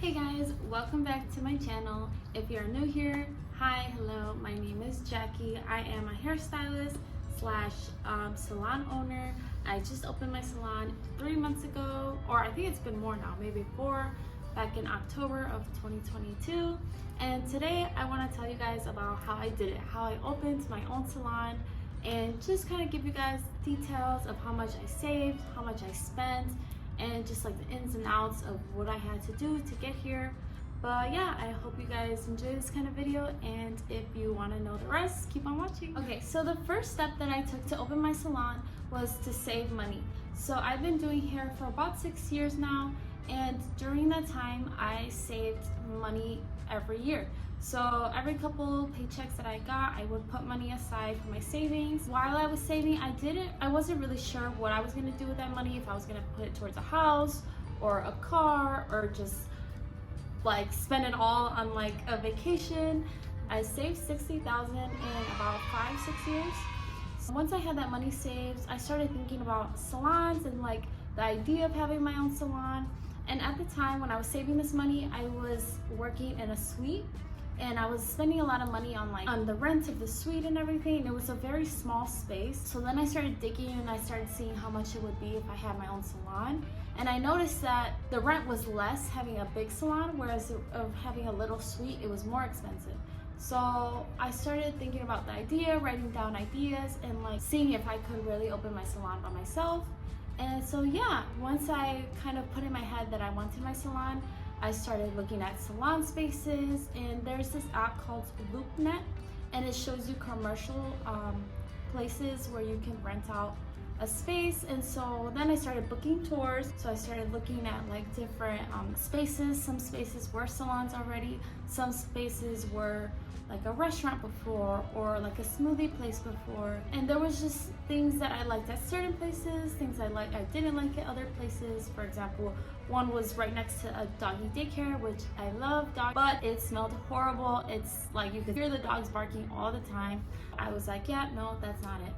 Hey guys, welcome back to my channel. If you're new here, hi, hello, my name is Jackie. I am a hairstylist slash salon owner. I just opened my salon 3 months ago, or I think it's been more now, maybe 4, back in October of 2022. And today I want to tell you guys about how I did it, how I opened my own salon, and just kind of give you guys details of how much I saved, how much I spent, and just like the ins and outs of what I had to do to get here. But yeah, I hope you guys enjoy this kind of video, and if you want to know the rest, keep on watching. Okay, so the first step that I took to open my salon was to save money. So I've been doing hair for about 6 years now, and during that time I saved money every year. So every couple paychecks that I got, I would put money aside for my savings. While I was saving, I wasn't really sure what I was gonna do with that money, if I was gonna put it towards a house or a car or just like spend it all on like a vacation. I saved $60,000 in about 5-6 years. So once I had that money saved, I started thinking about salons and like the idea of having my own salon. And at the time when I was saving this money, I was working in a suite, and I was spending a lot of money on the rent of the suite and everything. It was a very small space. So then I started digging and I started seeing how much it would be if I had my own salon. And I noticed that the rent was less having a big salon, whereas of having a little suite, it was more expensive. So I started thinking about the idea, writing down ideas, and like seeing if I could really open my salon by myself. And so yeah, once I kind of put in my head that I wanted my salon, I started looking at salon spaces, and there's this app called LoopNet, and it shows you commercial places where you can rent out a space. And so then I started booking tours. So I started looking at like different spaces. Some spaces were salons already, some spaces were like a restaurant before, or like a smoothie place before. And there was just things that I liked at certain places, things I didn't like at other places. For example, one was right next to a doggy daycare, which I love dogs, but it smelled horrible. It's like you could hear the dogs barking all the time. I was like, yeah, no, that's not it.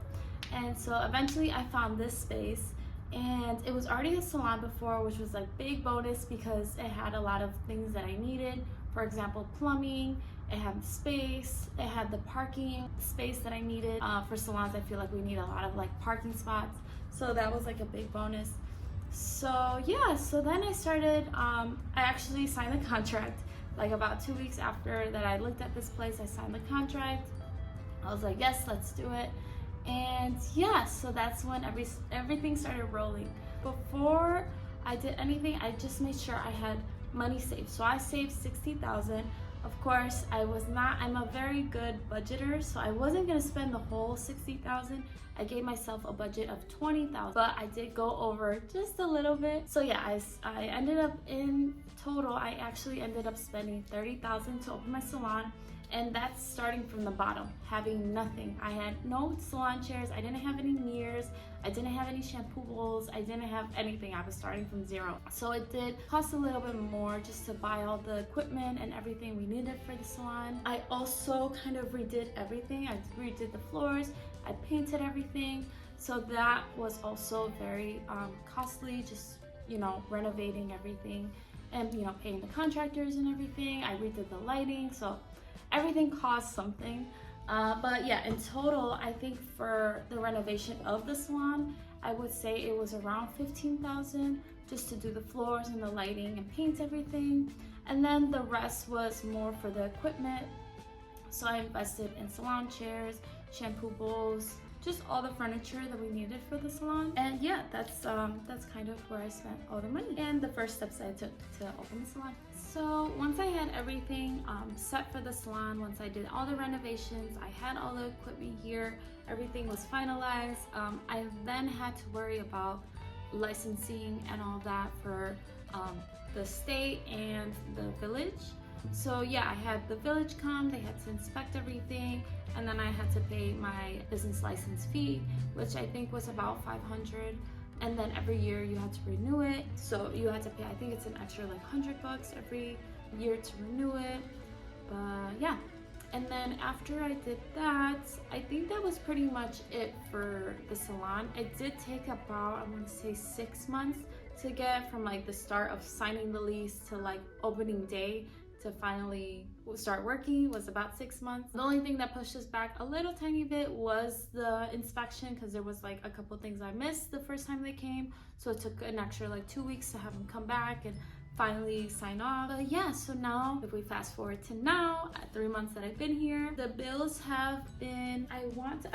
And so eventually I found this space, and it was already a salon before, which was like big bonus because it had a lot of things that I needed. For example, plumbing, it had space, it had the parking space that I needed. For salons, I feel like we need a lot of like parking spots. So that was like a big bonus. So yeah, so then I started, I actually signed the contract. Like about 2 weeks after that I looked at this place, I signed the contract. I was like, yes, let's do it. And yeah, so that's when everything started rolling. Before I did anything, I just made sure I had money saved. So I saved $60,000. Of course, I'm a very good budgeter, so I wasn't gonna spend the whole $60,000. I gave myself a budget of $20,000, but I did go over just a little bit. So yeah, I ended up in total, I actually ended up spending $30,000 to open my salon. And that's starting from the bottom, having nothing. I had no salon chairs, I didn't have any mirrors, I didn't have any shampoo bowls, I didn't have anything. I was starting from zero. So it did cost a little bit more just to buy all the equipment and everything we needed for the salon. I also kind of redid everything. I redid the floors, I painted everything. So that was also very costly, just, renovating everything and, paying the contractors and everything. I redid the lighting, so everything costs something. But yeah, in total, I think for the renovation of the salon, I would say it was around $15,000 just to do the floors and the lighting and paint everything. And then the rest was more for the equipment. So I invested in salon chairs, shampoo bowls, just all the furniture that we needed for the salon. And yeah, that's kind of where I spent all the money and the first steps I took to open the salon. So once I had everything set for the salon, once I did all the renovations, I had all the equipment here, everything was finalized. I then had to worry about licensing and all that for the state and the village. So yeah, I had the village come, they had to inspect everything, and then I had to pay my business license fee, which I think was about $500. And then every year you had to renew it. So you had to pay, I think it's an extra like $100 every year to renew it. But yeah. And then after I did that, I think that was pretty much it for the salon. It did take about, I want to say 6 months to get from like the start of signing the lease to like opening day to finally start working was about 6 months. The only thing that pushed us back a little tiny bit was the inspection, because there was like a couple things I missed the first time they came, so it took an extra like 2 weeks to have them come back and finally sign off. But yeah, so now if we fast forward to now, at 3 months that I've been here, the bills have been, I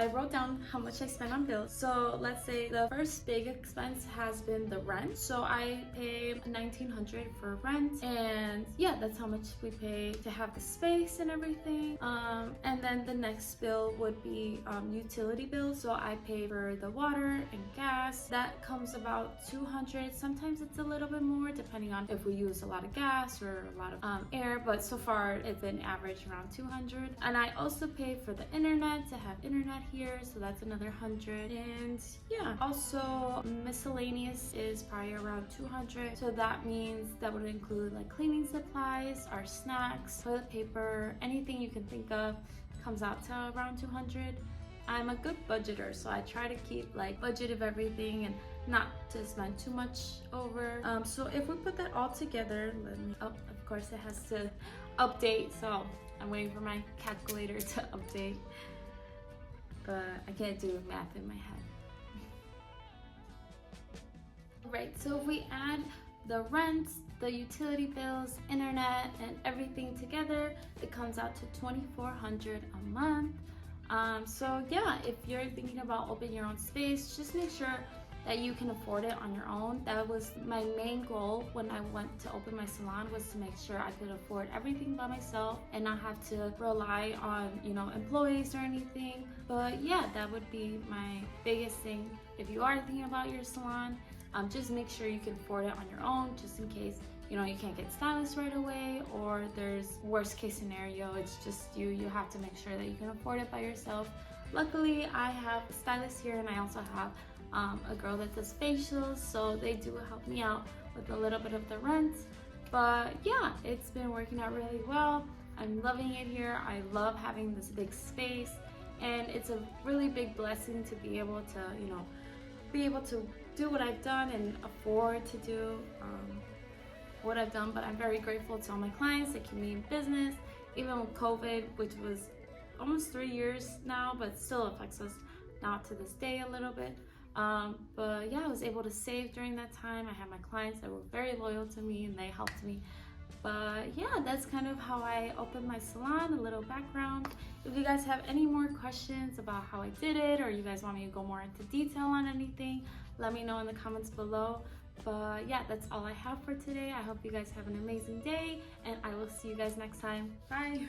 wrote down how much I spent on bills. So let's say the first big expense has been the rent. So I pay $1,900 for rent, and yeah, that's how much we pay to have the space and everything. And then the next bill would be utility bills. So I pay for the water and gas. That comes about $200. Sometimes it's a little bit more depending on if we use a lot of gas or a lot of air, but so far it's been average around $200. And I also pay for the internet to have internet here, so that's another $100. And yeah, also miscellaneous is probably around $200. So that means that would include like cleaning supplies, our snacks, toilet paper, anything you can think of comes out to around $200. I'm a good budgeter, so I try to keep like budget of everything and not to spend too much over. So if we put that all together, let me, oh, of course it has to update, so I'm waiting for my calculator to update, but I can't do math in my head. Right, so if we add the rent, the utility bills, internet, and everything together, it comes out to $2,400 a month. So yeah, if you're thinking about opening your own space, just make sure that you can afford it on your own. That was my main goal when I went to open my salon, was to make sure I could afford everything by myself and not have to rely on, you know, employees or anything. But yeah, that would be my biggest thing. If you are thinking about your salon, just make sure you can afford it on your own, just in case, you know, you can't get stylists right away, or there's worst case scenario, it's just you have to make sure that you can afford it by yourself. Luckily, I have a stylist here, and I also have a girl that does facials, so they do help me out with a little bit of the rent. But yeah, it's been working out really well. I'm loving it here. I love having this big space, and it's a really big blessing to be able to, you know, be able to do what I've done and afford to do what I've done. But I'm very grateful to all my clients that keep me in business, even with COVID, which was almost 3 years now, but still affects us now to this day a little bit. But yeah, I was able to save during that time. I had my clients that were very loyal to me, and they helped me. But yeah, that's kind of how I opened my salon, a little background. If you guys have any more questions about how I did it, or you guys want me to go more into detail on anything, let me know in the comments below. But yeah, that's all I have for today. I hope you guys have an amazing day, and I will see you guys next time. Bye!